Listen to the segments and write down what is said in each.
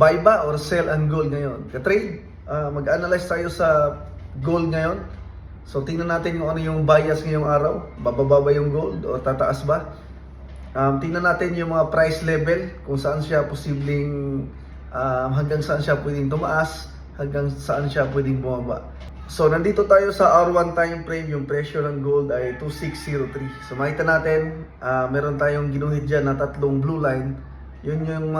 Buy ba or sell ang gold ngayon? Ka-trade, mag-analyze tayo sa gold ngayon. So tingnan natin kung ano yung bias ngayong araw. Bababa ba yung gold o tataas ba? Tingnan natin yung mga price level, kung saan siya posibleng hanggang saan siya pwedeng tumaas, hanggang saan siya pwedeng bumaba. So nandito tayo sa R1 time frame, yung presyo ng gold ay 2603. So makita natin, meron tayong ginuhit dyan na tatlong blue line. Yun yung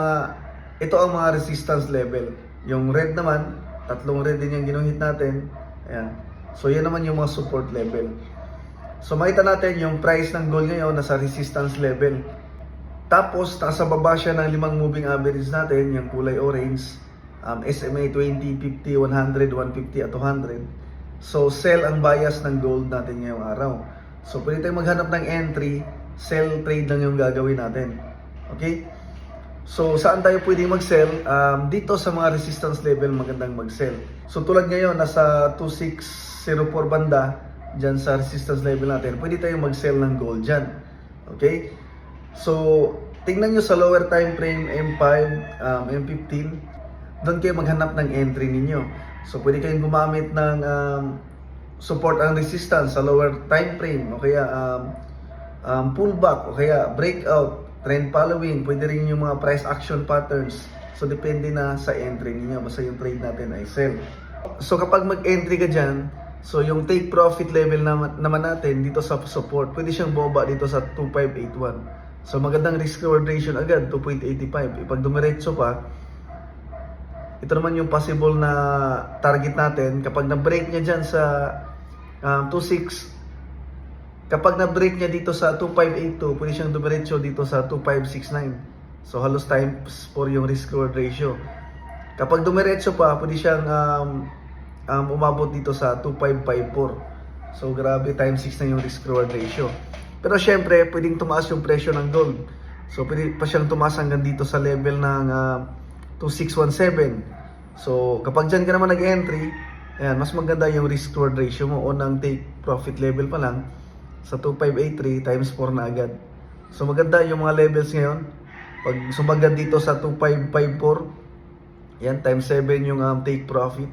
ito ang mga resistance level. Yung red naman, tatlong red din yung ginuhit natin. Ayan. So yan naman yung mga support level. So makita natin yung price ng gold ngayon nasa resistance level. Tapos nasa baba siya ng 5 moving average natin, yung kulay orange. SMA 20, 50, 100, 150 at 200. So sell ang bias ng gold natin ngayong araw. So pwede tayong maghanap ng entry, sell trade lang yung gagawin natin. Okay? So saan tayo pwedeng mag-sell? Dito sa mga resistance level magandang mag-sell. So tulad ngayon nasa 2604 banda dyan sa resistance level natin, pwede tayong mag-sell ng gold dyan. Okay? So tingnan nyo sa lower time frame M5, M15, doon kayo maghanap ng entry ninyo. So pwede kayong gumamit ng support and resistance sa lower time frame, o kaya pullback, o kaya breakout, trend following, pwede rin yung mga price action patterns. So depende na sa entry niyo, basta yung trade natin ay sell. So kapag mag-entry ka dyan, so yung take profit level naman natin dito sa support, pwede siyang boba dito sa 2581. So magandang risk reward ratio agad, 2.85. Pag dumiretso pa, ito naman yung possible na target natin. Kapag na-break niya dyan sa 26, kapag na-break niya dito sa 2582, pwede siyang dumiretso dito sa 2569. So halos times 4 yung risk reward ratio. Kapag dumiretso pa, pwede siyang umabot dito sa 2554. So grabe, times 6 na yung risk reward ratio. Pero syempre, pwedeng tumaas yung presyo ng gold. So pwede pa siyang tumaas hanggang dito sa level ng 2617. So kapag dyan ka naman nag-entry, ayan, mas maganda yung risk reward ratio mo. Unang take profit level pa lang sa 2583 times 4 na agad. So maganda yung mga levels ngayon. Pag sumagad dito sa 2554, yan, times 7 yung take profit.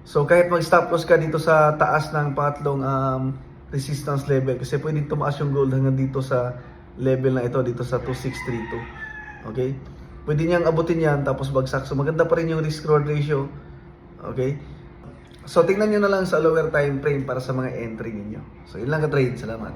So kahit mag-stop loss ka dito sa taas ng patlong resistance level, kasi pwedeng tumaas yung gold hanggang dito sa level na ito, dito sa 2632. Okay? Pwede niyang abutin yan tapos bagsak. So maganda pa rin yung risk reward ratio. Okay? So tingnan nyo na lang sa lower time frame para sa mga entry ninyo. So yun lang ka-trade. Salamat.